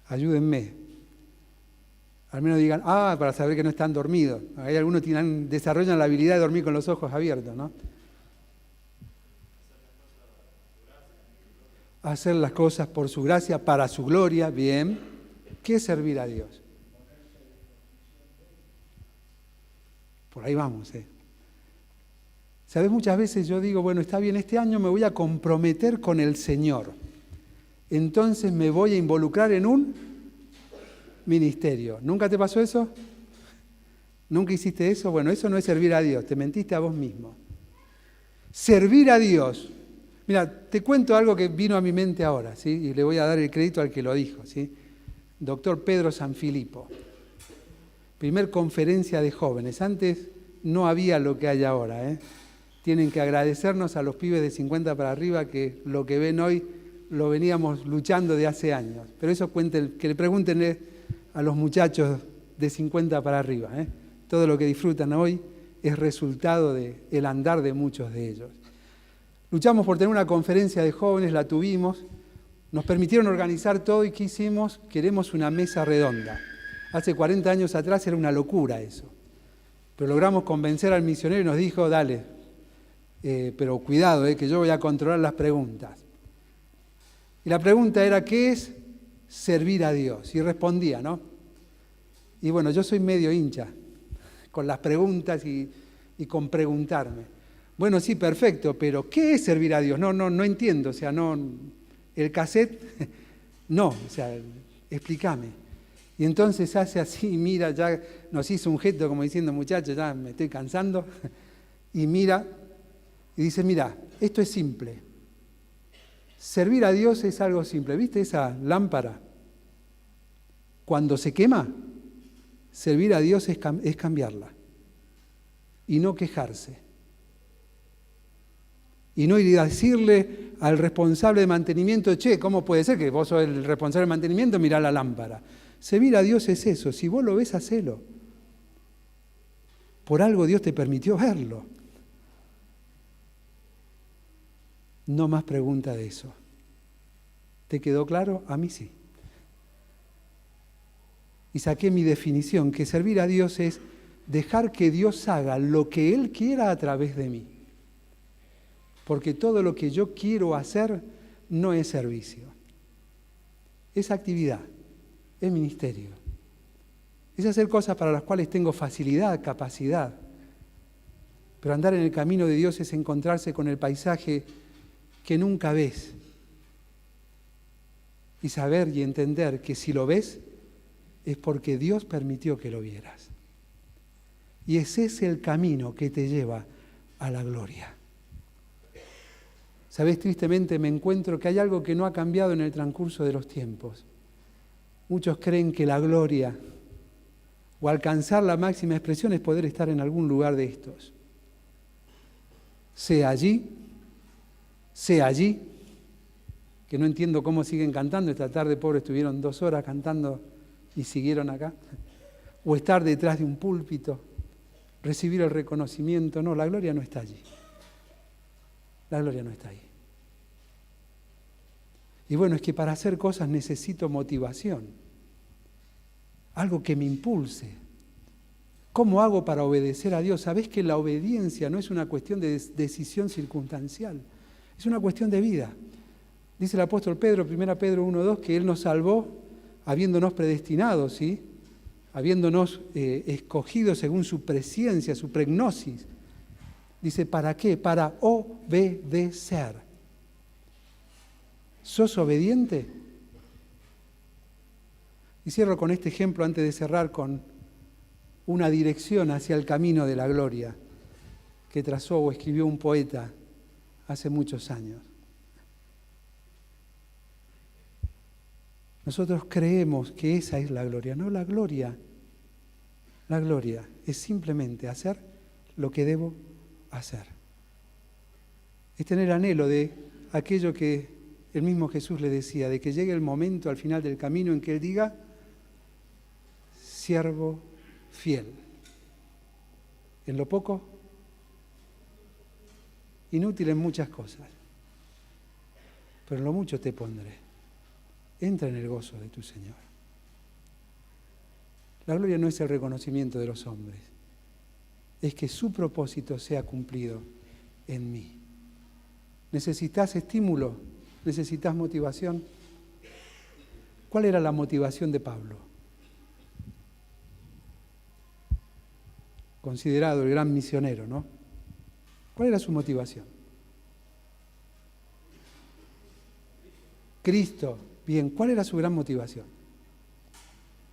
Ayúdenme. Al menos digan, para saber que no están dormidos. Hay algunos que desarrollan la habilidad de dormir con los ojos abiertos, ¿no? Hacer las cosas por su gracia, para su gloria, bien. ¿Qué es servir a Dios? Por ahí vamos, ¿eh? ¿Sabes? Muchas veces yo digo, bueno, está bien, este año me voy a comprometer con el Señor. Entonces me voy a involucrar en un ministerio. ¿Nunca te pasó eso? ¿Nunca hiciste eso? Bueno, eso no es servir a Dios, te mentiste a vos mismo. Servir a Dios. Mira, te cuento algo que vino a mi mente ahora, ¿sí? Y le voy a dar el crédito al que lo dijo, ¿sí? Doctor Pedro Sanfilippo. Primer conferencia de jóvenes. Antes no había lo que hay ahora, ¿eh? Tienen que agradecernos a los pibes de 50 para arriba que lo que ven hoy lo veníamos luchando de hace años. Pero eso que le pregunten a los muchachos de 50 para arriba, ¿eh? Todo lo que disfrutan hoy es resultado del andar de muchos de ellos. Luchamos por tener una conferencia de jóvenes, la tuvimos, nos permitieron organizar todo y ¿qué hicimos? Queremos una mesa redonda. Hace 40 años atrás era una locura eso. Pero logramos convencer al misionero y nos dijo, dale, pero cuidado, que yo voy a controlar las preguntas. Y la pregunta era, ¿qué es servir a Dios? Y respondía, ¿no? Y bueno, yo soy medio hincha con las preguntas y con preguntarme. Bueno, sí, perfecto, pero ¿qué es servir a Dios? No entiendo, o sea, no, el cassette, no, o sea, explícame. Y entonces hace así, mira, ya nos hizo un gesto como diciendo, muchachos, ya me estoy cansando, y mira, y dice, mira, esto es simple. Servir a Dios es algo simple. ¿Viste esa lámpara? Cuando se quema, servir a Dios es cambiarla y no quejarse. Y no ir a decirle al responsable de mantenimiento, che, ¿cómo puede ser que vos sos el responsable de mantenimiento? Mirá la lámpara. Servir a Dios es eso. Si vos lo ves, hacelo. Por algo Dios te permitió verlo. No más pregunta de eso. ¿Te quedó claro? A mí sí. Y saqué mi definición, que servir a Dios es dejar que Dios haga lo que Él quiera a través de mí. Porque todo lo que yo quiero hacer no es servicio. Es actividad, es ministerio. Es hacer cosas para las cuales tengo facilidad, capacidad. Pero andar en el camino de Dios es encontrarse con el paisaje que nunca ves. Y saber y entender que si lo ves, es porque Dios permitió que lo vieras. Y ese es el camino que te lleva a la gloria. ¿Sabés? Tristemente me encuentro que hay algo que no ha cambiado en el transcurso de los tiempos. Muchos creen que la gloria o alcanzar la máxima expresión es poder estar en algún lugar de estos. Sea allí, que no entiendo cómo siguen cantando. Esta tarde, pobre, estuvieron 2 horas cantando y siguieron acá. O estar detrás de un púlpito, recibir el reconocimiento. No, la gloria no está allí. La gloria no está ahí. Y bueno, es que para hacer cosas necesito motivación. Algo que me impulse. ¿Cómo hago para obedecer a Dios? Sabés que la obediencia no es una cuestión de decisión circunstancial. Es una cuestión de vida. Dice el apóstol Pedro, 1 Pedro 1:2, que Él nos salvó habiéndonos predestinado, ¿sí? Habiéndonos escogido según su presciencia, su pregnosis. Dice, ¿para qué? Para obedecer. ¿Sos obediente? Y cierro con este ejemplo antes de cerrar con una dirección hacia el camino de la gloria que trazó o escribió un poeta hace muchos años. Nosotros creemos que esa es la gloria. No, la gloria es simplemente hacer lo que debo hacer. Es tener anhelo de aquello que el mismo Jesús le decía, de que llegue el momento al final del camino en que Él diga, siervo fiel. En lo poco, inútil en muchas cosas, pero en lo mucho te pondré. Entra en el gozo de tu Señor. La gloria no es el reconocimiento de los hombres, es que su propósito sea cumplido en mí. ¿Necesitas estímulo? ¿Necesitas motivación? ¿Cuál era la motivación de Pablo? Considerado el gran misionero, ¿no? ¿Cuál era su motivación? Cristo. Bien, ¿cuál era su gran motivación?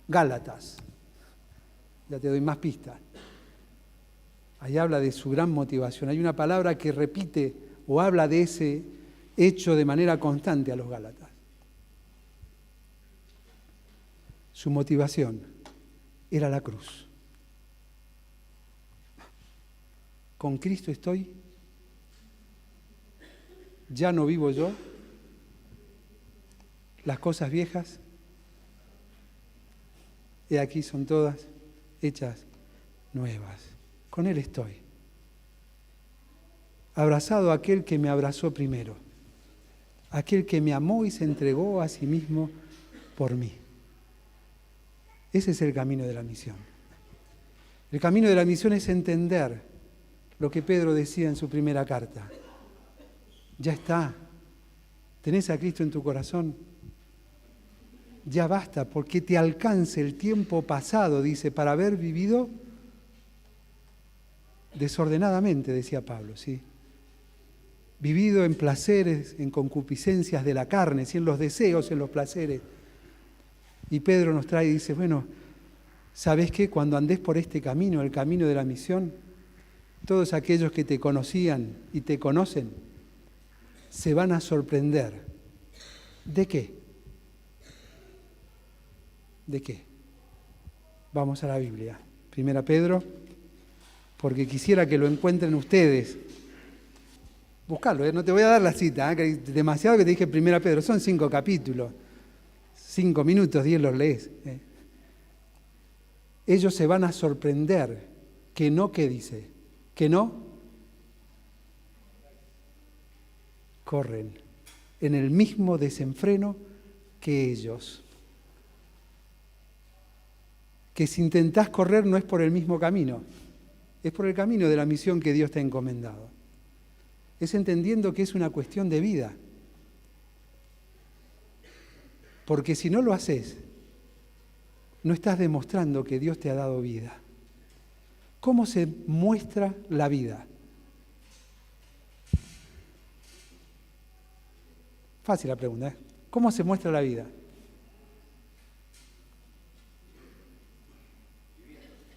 Gálatas. Ya te doy más pistas. Ahí habla de su gran motivación. Hay una palabra que repite o habla de ese hecho de manera constante a los Gálatas. Su motivación era la cruz. Con Cristo estoy, ya no vivo yo, las cosas viejas, he aquí son todas hechas nuevas. Con Él estoy. Abrazado a aquel que me abrazó primero, aquel que me amó y se entregó a sí mismo por mí. Ese es el camino de la misión. El camino de la misión es entender lo que Pedro decía en su primera carta. Ya está. ¿Tenés a Cristo en tu corazón? Ya basta, porque te alcance el tiempo pasado, dice, para haber vivido desordenadamente, decía Pablo, ¿sí? Vivido en placeres, en concupiscencias de la carne, ¿sí? En los deseos, en los placeres. Y Pedro nos trae y dice, bueno, ¿sabés qué? Cuando andés por este camino, el camino de la misión, todos aquellos que te conocían y te conocen se van a sorprender. ¿De qué? ¿De qué? Vamos a la Biblia. 1 Pedro, porque quisiera que lo encuentren ustedes. Buscalo, no te voy a dar la cita, que hay demasiado que te dije 1 Pedro, son 5 capítulos, 5 minutos, 10 los lees. Ellos se van a sorprender que no, ¿qué dice? Que no corren en el mismo desenfreno que ellos. Que si intentás correr no es por el mismo camino, es por el camino de la misión que Dios te ha encomendado. Es entendiendo que es una cuestión de vida. Porque si no lo haces, no estás demostrando que Dios te ha dado vida. ¿Cómo se muestra la vida? Fácil la pregunta, ¿eh? ¿Cómo se muestra la vida?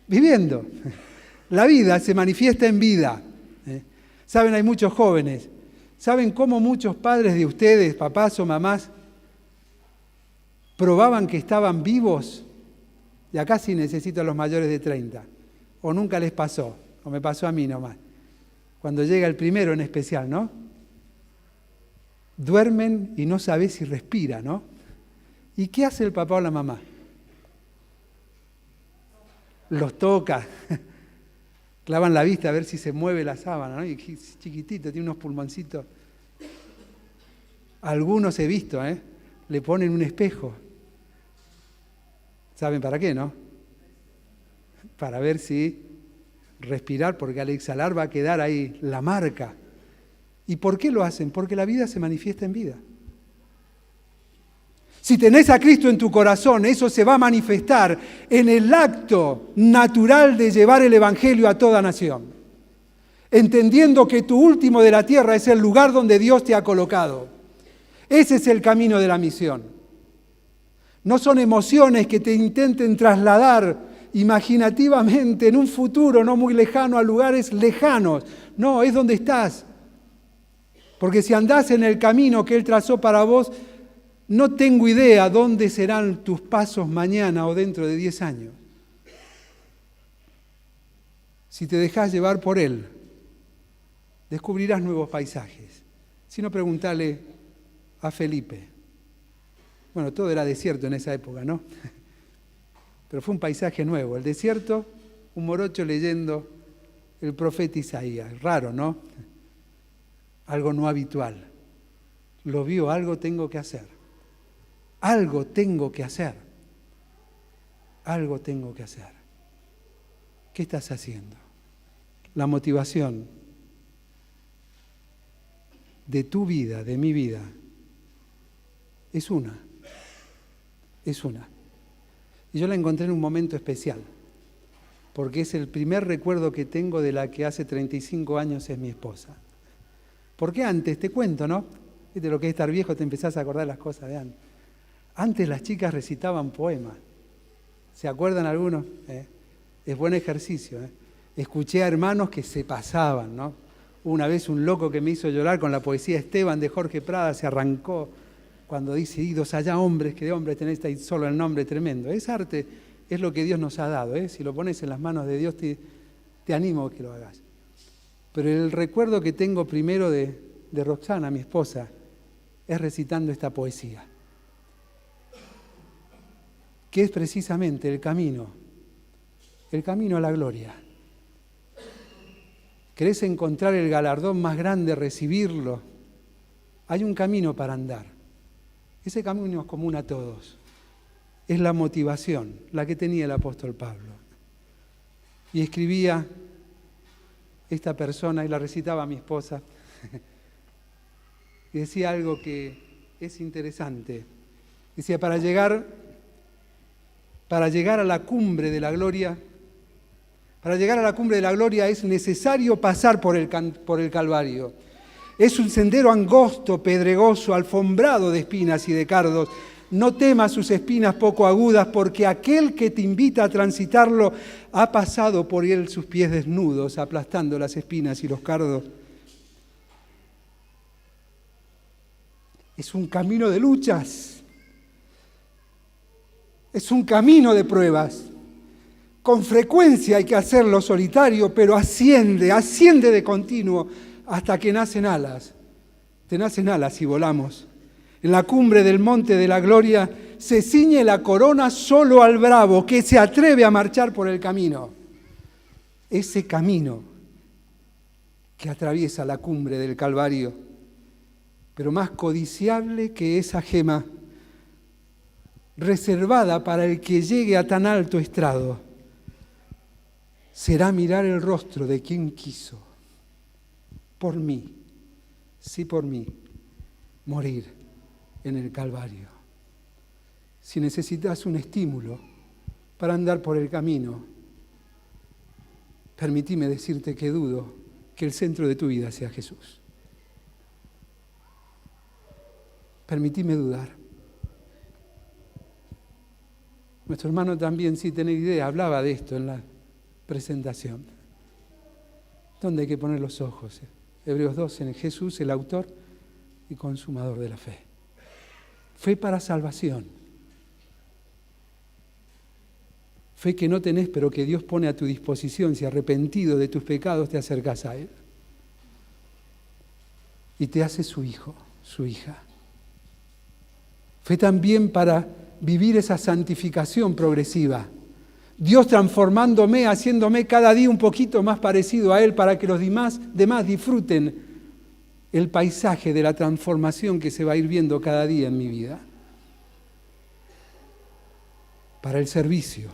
Viviendo. La vida se manifiesta en vida. Saben, hay muchos jóvenes. ¿Saben cómo muchos padres de ustedes, papás o mamás, probaban que estaban vivos? Y acá sí necesito a los mayores de 30. O nunca les pasó, o me pasó a mí nomás. Cuando llega el primero en especial, ¿no? Duermen y no sabés si respira, ¿no? ¿Y qué hace el papá o la mamá? Los toca, clavan la vista a ver si se mueve la sábana, ¿no? Y chiquitito, tiene unos pulmoncitos. Algunos he visto, le ponen un espejo. ¿Saben para qué, no? Para ver si respirar, porque al exhalar va a quedar ahí la marca. ¿Y por qué lo hacen? Porque la vida se manifiesta en vida. Si tenés a Cristo en tu corazón, eso se va a manifestar en el acto natural de llevar el Evangelio a toda nación. Entendiendo que tu último de la tierra es el lugar donde Dios te ha colocado. Ese es el camino de la misión. No son emociones que te intenten trasladar imaginativamente en un futuro no muy lejano a lugares lejanos. No, es donde estás. Porque si andás en el camino que Él trazó para vos, no tengo idea dónde serán tus pasos mañana o dentro de 10 años. Si te dejás llevar por Él, descubrirás nuevos paisajes, sino preguntarle a Felipe. Bueno, todo era desierto en esa época, ¿no? Pero fue un paisaje nuevo. El desierto, un morocho leyendo el profeta Isaías. Raro, ¿no? Algo no habitual. Lo vio, algo tengo que hacer. Algo tengo que hacer. Algo tengo que hacer. ¿Qué estás haciendo? La motivación de tu vida, de mi vida, es una. Es una. Y yo la encontré en un momento especial, porque es el primer recuerdo que tengo de la que hace 35 años es mi esposa. Porque antes, te cuento, ¿no? Viste lo que es estar viejo, te empezás a acordar las cosas de antes. Antes las chicas recitaban poemas. ¿Se acuerdan algunos? Es buen ejercicio. Escuché a hermanos que se pasaban, ¿no? Una vez un loco que me hizo llorar con la poesía Esteban de Jorge Prada se arrancó cuando dice, idos allá hombres, que de hombres tenéis ahí solo el nombre tremendo. Es arte, es lo que Dios nos ha dado. Si lo pones en las manos de Dios, te animo a que lo hagas. Pero el recuerdo que tengo primero de Roxana, mi esposa, es recitando esta poesía, que es precisamente el camino a la gloria. ¿Querés encontrar el galardón más grande, recibirlo? Hay un camino para andar. Ese camino es común a todos. Es la motivación, la que tenía el apóstol Pablo. Y escribía esta persona y la recitaba a mi esposa. Y decía algo que es interesante. Decía, para llegar a la cumbre de la gloria, es necesario pasar por el Calvario. Es un sendero angosto, pedregoso, alfombrado de espinas y de cardos. No temas sus espinas poco agudas, porque aquel que te invita a transitarlo ha pasado por él sus pies desnudos, aplastando las espinas y los cardos. Es un camino de luchas. Es un camino de pruebas. Con frecuencia hay que hacerlo solitario, pero asciende de continuo hasta que nacen alas. Te nacen alas y volamos. En la cumbre del monte de la gloria se ciñe la corona solo al bravo que se atreve a marchar por el camino. Ese camino que atraviesa la cumbre del Calvario, pero más codiciable que esa gema, reservada para el que llegue a tan alto estrado, será mirar el rostro de quien quiso, por mí, sí por mí, morir en el Calvario. Si necesitas un estímulo para andar por el camino, permitime decirte que dudo que el centro de tu vida sea Jesús. Permitime dudar. Nuestro hermano también, sin tener idea, hablaba de esto en la presentación. ¿Dónde hay que poner los ojos? Hebreos 12, en Jesús, el autor y consumador de la fe. Fe para salvación. Fe que no tenés, pero que Dios pone a tu disposición. Si arrepentido de tus pecados te acercas a Él. Y te hace su hijo, su hija. Fe también para vivir esa santificación progresiva. Dios transformándome, haciéndome cada día un poquito más parecido a Él para que los demás disfruten el paisaje de la transformación que se va a ir viendo cada día en mi vida. Para el servicio,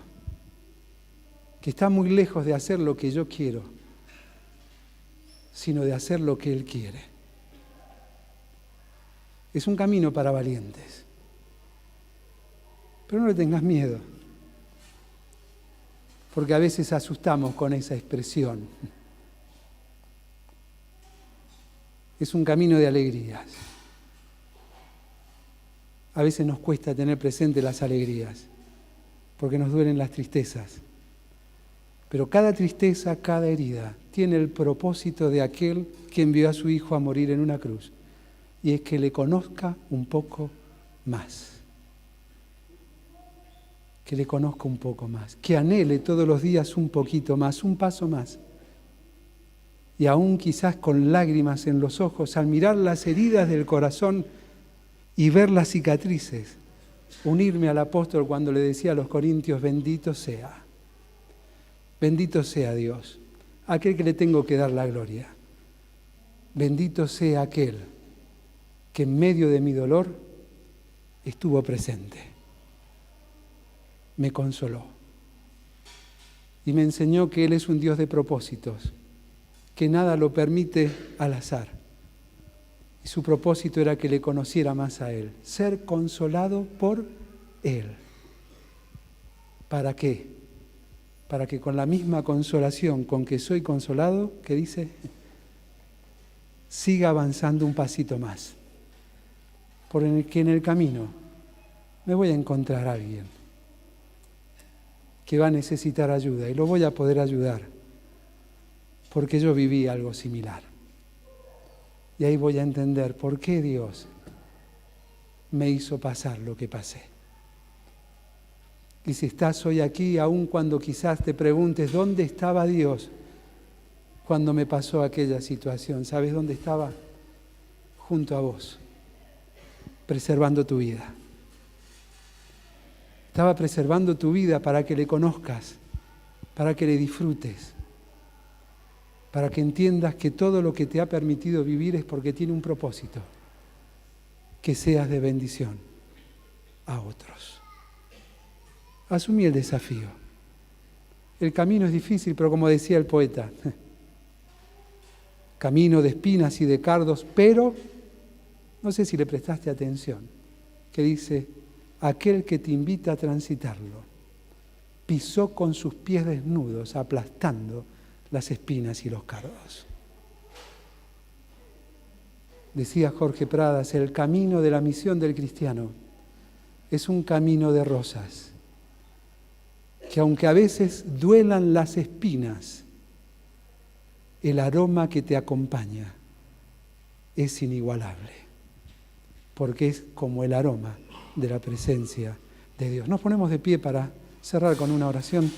que está muy lejos de hacer lo que yo quiero, sino de hacer lo que Él quiere. Es un camino para valientes. Pero no le tengas miedo, porque a veces asustamos con esa expresión. Es un camino de alegrías. A veces nos cuesta tener presente las alegrías, porque nos duelen las tristezas. Pero cada tristeza, cada herida, tiene el propósito de aquel que envió a su Hijo a morir en una cruz, y es que le conozca un poco más. Que le conozca un poco más, que anhele todos los días un poquito más, un paso más. y aún quizás con lágrimas en los ojos, al mirar las heridas del corazón y ver las cicatrices, unirme al apóstol cuando le decía a los corintios, bendito sea Dios, aquel que le tengo que dar la gloria. Bendito sea aquel que en medio de mi dolor estuvo presente, me consoló y me enseñó que Él es un Dios de propósitos, que nada lo permite al azar. Y su propósito era que le conociera más a Él, ser consolado por Él. ¿Para qué? Para que con la misma consolación con que soy consolado, ¿qué dice? Siga avanzando un pasito más. Porque en el camino me voy a encontrar a alguien que va a necesitar ayuda y lo voy a poder ayudar porque yo viví algo similar. Y ahí voy a entender por qué Dios me hizo pasar lo que pasé. Y si estás hoy aquí, aun cuando quizás te preguntes dónde estaba Dios cuando me pasó aquella situación, ¿sabes dónde estaba? Junto a vos, preservando tu vida. Estaba preservando tu vida para que le conozcas, para que le disfrutes, para que entiendas que todo lo que te ha permitido vivir es porque tiene un propósito, que seas de bendición a otros. Asumí el desafío. El camino es difícil, pero como decía el poeta, camino de espinas y de cardos, pero, no sé si le prestaste atención, que dice, aquel que te invita a transitarlo, pisó con sus pies desnudos, aplastando las espinas y los cardos. Decía Jorge Pradas, el camino de la misión del cristiano es un camino de rosas, que aunque a veces duelan las espinas, el aroma que te acompaña es inigualable, porque es como el aroma de la presencia de Dios. Nos ponemos de pie para cerrar con una oración.